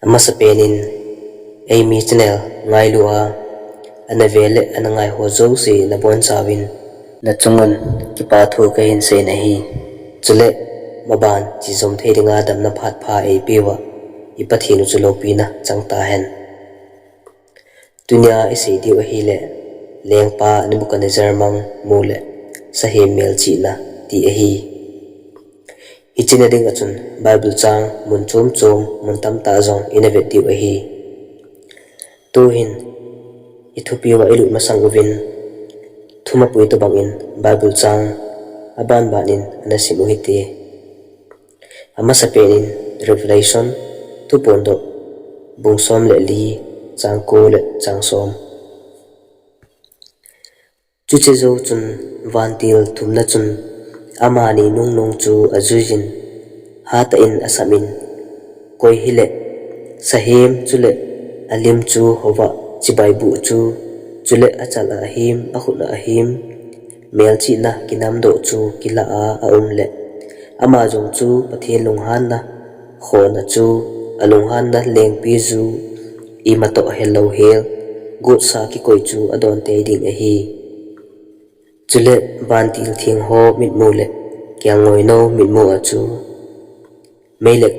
ama sa penin ay mi channel ngai lua ana vele ana ngai ho zo se na bon sawin na chungun ki pa thu ka hin se na hi chule maban chi zom thei ringa dam na phat pha ei pewa I pathinu chulo pina changta hen dunya ise di wa hi le lengpa Nebuchadnezzar mang mule sahe mel chi na ti a hi ichina ding achun Bible chang mun chom chom mun tam ta zong innovative a hi tu hin Ethiopia wa ilu masang uvin thuma pui to bangin Bible chang aban banin anasim uhite ama sapenin Revelation tu pondo bungsom le li changko le changsom chuche zo chun vantil thumna chun amani nung chu azujin hata in asamin koi hile sahem chule alim chu hova chibaibu chu chule achala ahim ahuna ahim melchi na kinam do chu kila a umle ama jong chu pathian lunghan na khona chu alunghan na lengpi zu imato hello hel gut sa ki koi chu adon te ding a hi chule bantil thing ho mit mule kyang ngoi no mit mo a chu mele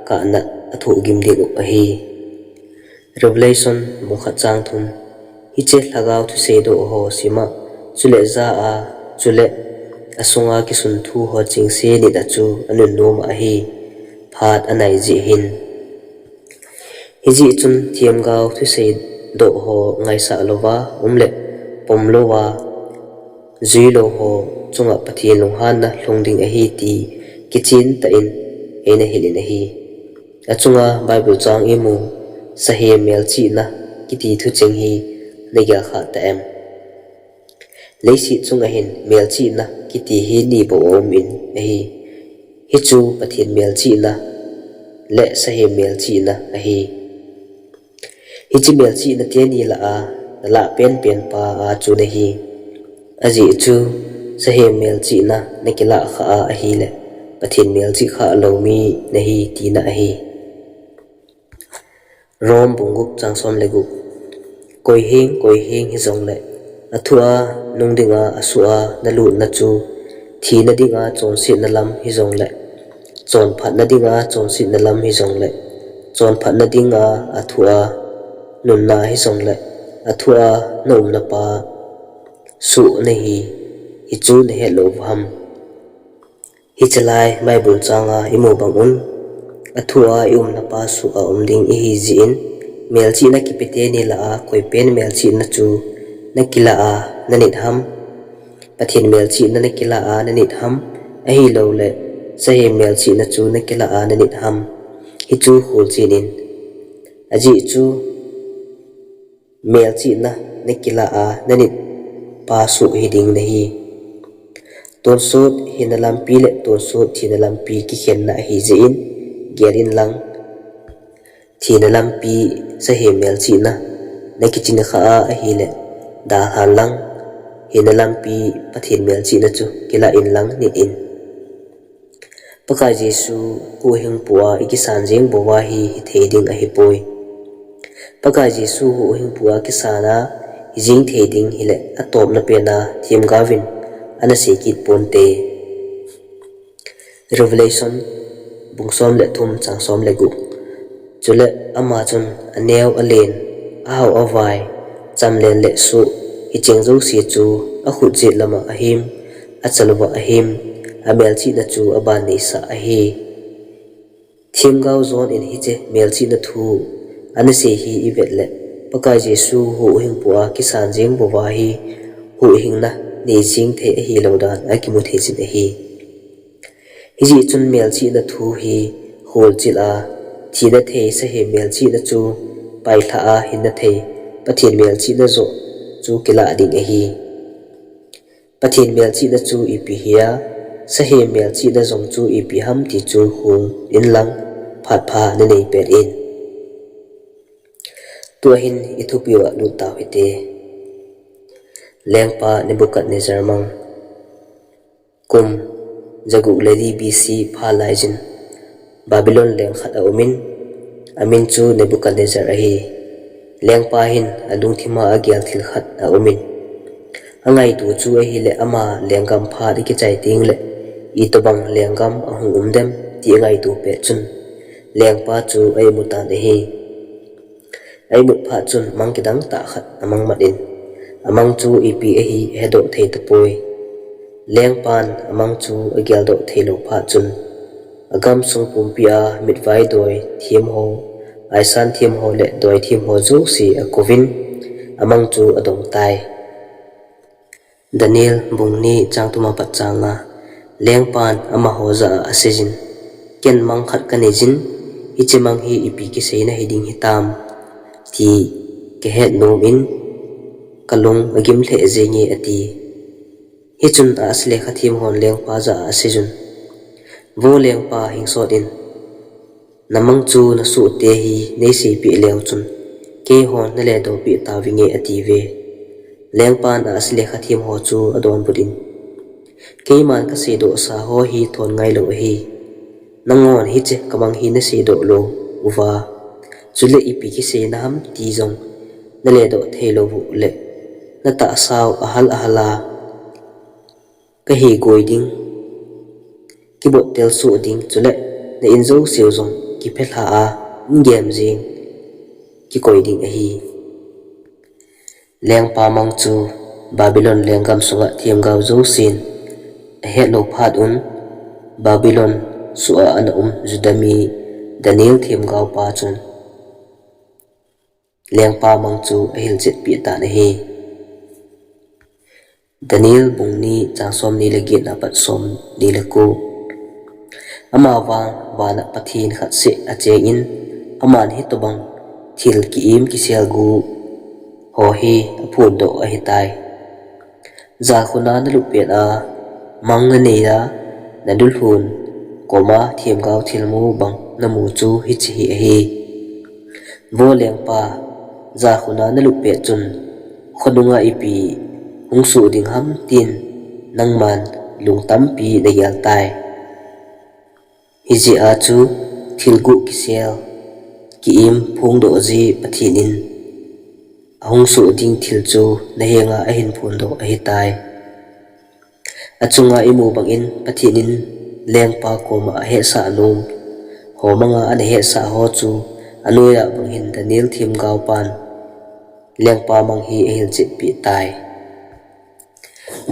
ka na athu gim de a hi Revelation mo kha chang thum hi che lagaw thu se do ho sima chule za a chule asunga ki sun thu ho ching se ni da chu anun no ma hi phat anai ji hin hiji chun thiam gaw thu se do ho ngai sa lowa umle pom lowa zui lo ho chunga pathian lunghan na hlongding a hi ti kichin ta in ena hilin a hi achunga Bible chang emu sahe mel chi na kiti thu cheng hi nega kha ta em leisi chunga hin mel chi na kiti hi ni bo om in a hi hi chu pathian mel chi na le sahe mel chi na a hi hi chi mel chi na te ni la pen pa a chu na hi aji chu sahe mel chi na nekila kha a hi le pathian mel chi kha lo mi na hi ti na a hi rom bunguk changsom legu koi hing hi zong le athua nungdinga asua nalu na chu thi na dinga chon si na lam hi zong le chon phat na dinga chon si na lam hi zong le chon phat na dinga athua nun na hi zong le athua nom na pa su na hi chu na he lo ham hi chalai Bible changa imo bangun athua na pa su a umding hi jin melchi na kipete ni la koi pen melchi na chu nakila a nanit ham pathian melchi na nakila a nanit ham a hi lo le sahe melchi na chu nakila a nanit ham hi chu hul chinin aji chu melchi na nakila a nanit pa su hiding na hi ton sut hinalam pi le ton sut hinalam pi ki khen na hi jin gerin lang hinalam pi sahe melchi na nakichin kha a hi le da han lang hinalam pi pathin melchi na chu kila in lang ni in paka jesu ku hing puwa ikisan jeng bowa hi theding a hi poi paka jesu hu hing puwa kisana jing theding hile atop na pena thiam gavin ana sekit ponte Revelation bungsom le thum changsom le gu chule ama chun aneu alen ahaw awai chamlen le su hi chengzo si chu a khut je lama ahim achalwa ahim amel chi na chu abani sa ahi thimgau zone in hi che mel chi na thu ana se hi ivet le paka jesu hu hing puwa kisan jeng bowa hi hu hing na ni jing the hi lodan akimu the jin hi hiji chun mel chi na thu hi hol chila thina the sa he mel chi na chu pai tha a hin na the pathin mel chi na zo chu kila ding hi pathin mel chi na chu ipi hiya sa he mel chi na zong chu ipi ham ti chu hung in lang phat pha na nei per in tu hin Ethiopia lu ta hite lengpa Nebuchadnezzar mang kum jagu ledi BC pha laijin Babylon leng khat a umin amin chu Nebuchadnezzar ahi lengpa hin adung thima agial thil khat a umin angai tu chu ahi le ama lengam pha ri ki chai ting le I tobang lengam ahung umdem ti ngai tu pe chun lengpa chu ai mutan ahi ai mut pha chun mang kidang ta khat amang matin amang chu ipi ahi hedo thei tapoi lengpan amang chu agial do theilo pha chun agam sung pumpia mitvai doi thiam ho aisan thiam ho le doi thiam ho zu si a kovin amang chu adong tai Daniel bungni changtuma pachanga lengpan ama hoza asijin ken mang khat kanejin ichimang hi ipi ki seina hiding hitam ti ke het nom in kalung agim the zengi ati hichun asle khathim hon lengpa za asijun vo lengpa hingsot in namang chu na su te hi nei se pi lew chun ke hon na le do pi tawinge ati ve lengpan asle khathim ho chu adon budin ke man ka se do sa ho hi thon ngai lo hi nangon hi che kamang hi na se do lo uwa chule ipi ki se nam ti jong na le do thelo bu le na ta saw ahal ahala ka hi goiding ki bot tel su ding chule na inzo seo jong ki phetha a ngem jing ki koiding a hi lengpa mang chu Babylon lengam sunga thiam gaw zo sin a het lo phat un Babylon su'a ana Judami Daniel thiam gaw pa chun lengpa mang chu a hil chet pi ta na hi Daniel bungni changsom ni lagi na pat som ni lako ama wang wana pathin khat se a cheng in aman hi tobang thil ki im ki sel gu ho hi phun do a hitai za khuna na lupet a mang na nei da na dul hun koma thiam gaw thil mu bang na mu chu hi chi hi hi vo lengpa za khuna na lupet chun khodunga ipi hungsu ding ham tin nangman lungtam pi na yal tai hiji a chu thilgu kisel ki im phung do ji pathinin ahungsu ding thil chu na henga a hin phun do a hitai achunga imu bangin pathinin lengpa koma he sa num ho manga an he sa ho chu anuya bangin Daniel thim gaw pan lengpa mang hi a hil chit pi tai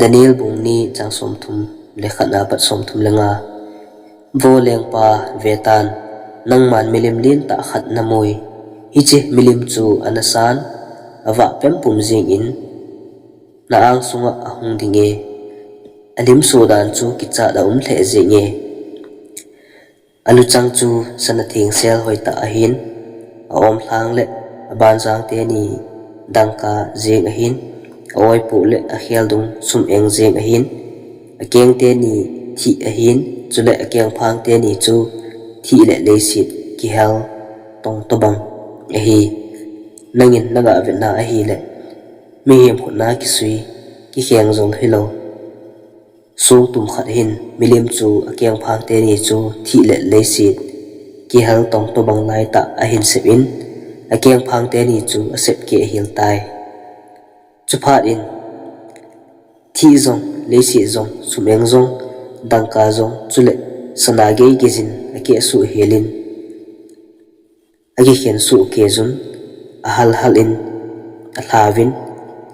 Daniel bungni changsom thum lekhana pat som thum lenga vo lengpa vetan nangman milim lin ta khat namoi hichi milim chu anasan awa pem pum jing in na ang sunga ahung dinge alim sudan chu kicha da the jinge alu chang chu sanathing sel hoita ahin aom thang le aban jang te ni dangka jing ahin oi pu le a khial dung sum eng jing ahin akeng te ni thi ahin chule akeng phang te ni chu thi le le sit ki hel tong to bang ahi nangin naga vetna ahi le mi hem khuna ki sui ki kheng jong hilo sung tum khat hin milim chu akeng phang te ni chu thi le le sit ki hel tong to bang lai ta ahin sepin akeng phang te ni chu asep ke hil tai chuphat in thi zong le si zong sumeng zong dangka zong chule sanage gizin ake su helin agi khen su ke jun ahal halin ahlavin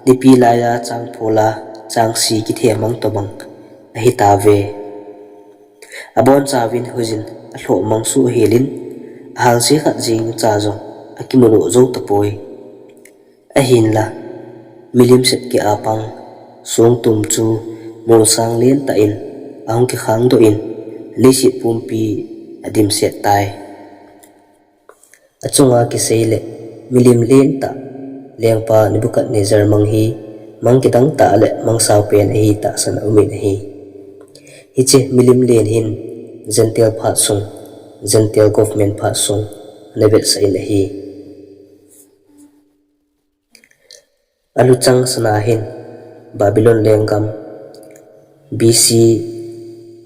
nipi laya chang phola chang si ki themang tobang ahi ta ve abon chawin hujin ahlo mang su helin ahal si khat jing cha zo akimunu zo tapoi ahin la milim set ke apang song tum chu mul sang len ta in ahong ki khang do in lisi pumpi adim set tai achunga ki seile milim len ta lengpa Nebuchadnezzar mang hi mang kitang ta le mang saw pen hi ta san umin hi hiche milim len hin gentle phat sung gentle government phat sung level sai le hi aluchang sana hin Babylon lengam BC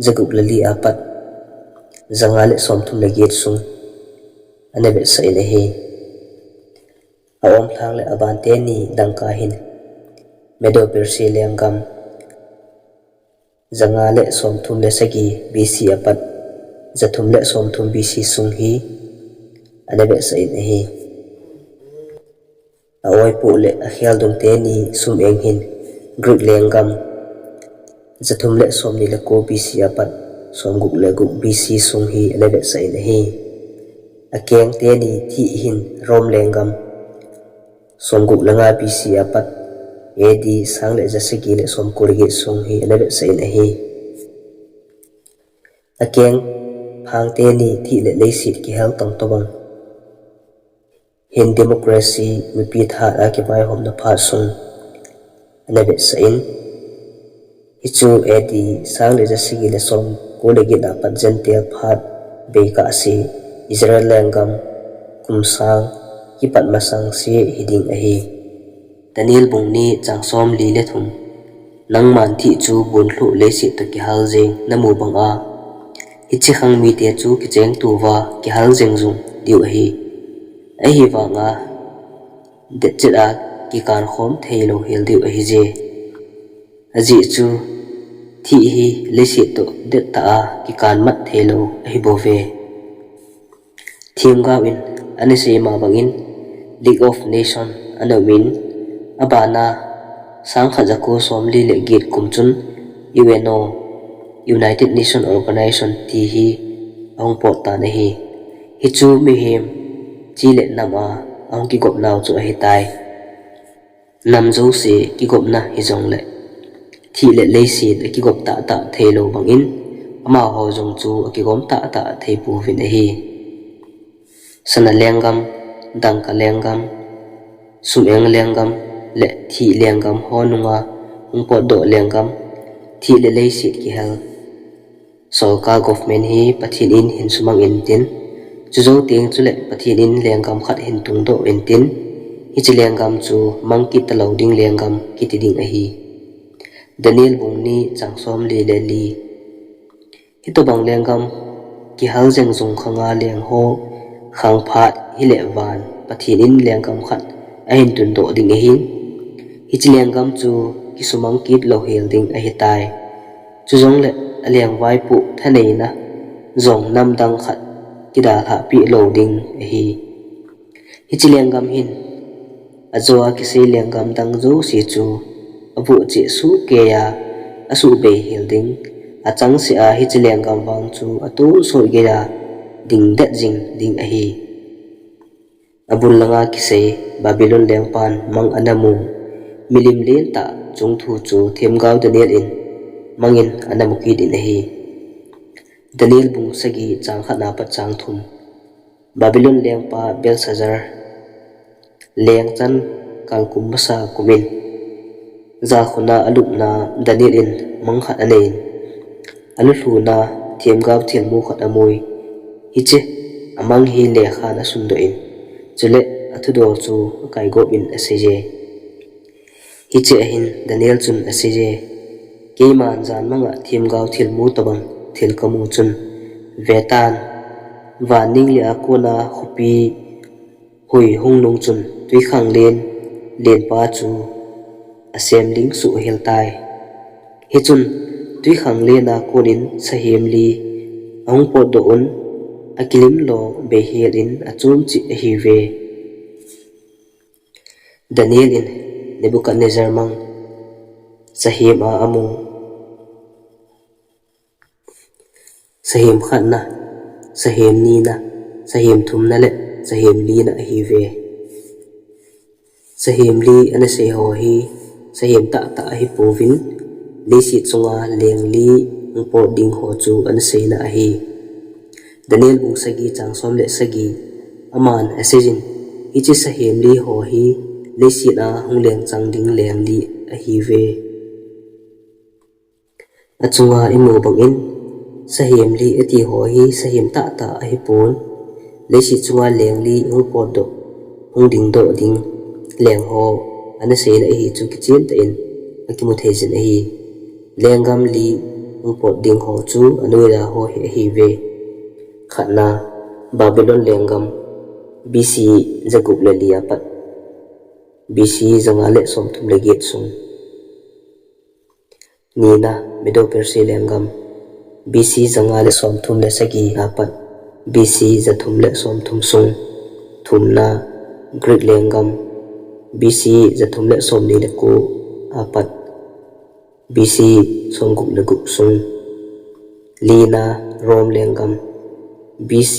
Jagup lali apat zangale somthum legit sung anabe sa inahi aom thang le abante ni dangka hin medo persi lengam zanga le somthum le sagi BC apat zathum le somthum BC sunghi anabe sa inahi awai pu le akhial dum te ni sum eng hin Greek lengam zathum le som ni le ko BC apat som guk le guk BC sunghi anabe sa inahi akeng te ni thi hin rom lengam som guk langa BC apat edi sang le jasagi le som kurgi sunghi anabe sa inahi akeng phang te ni thi le leisit ki hel tong tobang hin democracy mipi tha a ki bai hom na pha sung anabe sa in ichu edi sang le jasagi le som kurgi na pat jentel phat be ka si Israel lengam kumsang kipat masang si hiding ahi Daniel bung ni changsom li le thum nang man thi chu bun hlu le si to ki hal jeng namu bang a hichi khang mi te chu ki cheng tu wa ki hal jeng zum diu ahi ahi wa nga de chira ki kan khom theilo hil diu ahi je aji chu thi hi le si to de ta ki kan mat theilo ahi bo ve thim ga win ani se ma bangin League of Nation anawin abana sang khajako somli le gate kumchun UNO United Nation Organization ti hi ong pot ta na hi hichu mi hem chi le nama ong ki gop naw chu hi tai nam zo se ki gop na hi jong le thi le leisi de ki gop ta ta thelo bangin ama ho jong chu ki gom ta ta thei pu vin hi sana lengam dangka lengam sumeng lengam le thi lengam honunga ungpot do lengam thi le leisit ki hel solka government hi pathin in hin sumang in tin chuzo teng chule pathin in lengam khat hin tung do in tin hi chi lengam chu mangki taloding lengam kitiding ahi Daniel bung ni changsom le le li hi to bang lengam ki hal jeng zung khanga leng ho khang phat hi le wan pathin in lengam khat a hin tun do ding hin hi chi lengam chu ki sumang kit lo hel ding a hi tai chu jong le aleng vai pu thanei na zong nam dang khat ki da ha pi lo ding a hi chi lengam hin azoa ki se lengam dang zo si chu abu chi su ke ya asu be hel ding achang si a hi chi lengam wang chu atu so ge ya ding dat jing ding a hi abul langa ki se Babylon lengpan mang anamu milim len ta chung thu chu them gaw Daniel in mangin anamu ki din hi Daniel bung sagi chang khana pa chang thum Babylon lengpa Belshazzar leng chan kalkum basa kumin za khuna alup na Daniel in mang khat anein alu hlu na them gaw thil mu khat amoi hi che amang hi le khana sundo in chule athudo chu kai go in aseje hi che hin Daniel chun aseje keiman jan manga thim gaw thil mu tabang thil kamu chun vetan waning le akona khupi hui hung nong chun tui khang len pa chu asem ling su hel tai hi chun tui khang le na konin sahem li ong po do on akilim lo be hirin achum chi hi ve Daniel in Nebuchadnezzar mang sahem a amu sahem khat na sahem ni na sahem thum na le sahem li na hi ve sahem li ana se ho hi sahem ta ta hi povin li si chunga leng li ungpo ding ho chu an se na hi Daniel bung sagi changsom le sagi aman asejin ichi sahem li ho hi le si na hung leng chang ding leng li a hi ve achunga imu bang in sahem li ati ho hi sahem ta ta a hi pon le si chunga leng li ungpo do hung ding do ding leng ho ana se na hi chu ki chen ta in akimu thejin a hi lengam li ungpo ding ho chu anuira ho hi ve khana Babylon lengam BC Jagup le lia pat BC zanga le som thum le get sung Nina Medo Persi lengam BC zanga le som thum le sagi apat BC zathum le som thum sung thumna Greek lengam BC zathum le som ni le ku apat BC som gup le gup sung Lina Rom lengam BC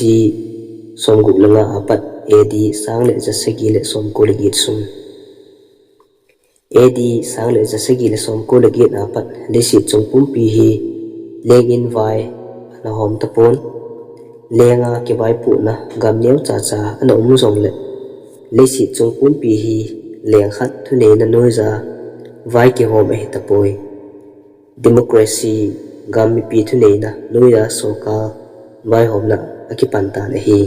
som gup le nga apat AD sang le jasagi le som ko le git sung AD sang le jasagi le som ko le git apat lesit chung pumpi hi lengin vai na hom tapon lenga ke vai pu na gam neu cha cha ana um zong le lesit chung pumpi hi leng khat thune na noiza vai ke hom e tapoi democracy gam mi pi thune na noya soka vai hom na akipanta le hi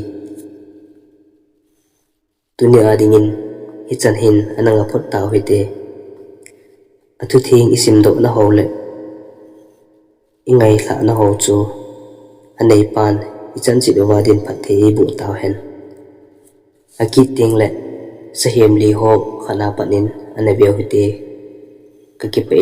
dunia dingin hichan hin ananga phot taw hite athu thing isim do na hole ingai thla na ho chu anei pan hichan chi do wadin phathe bu taw hen aki ting le sahem li ho khana panin ane beu hite ka ki pe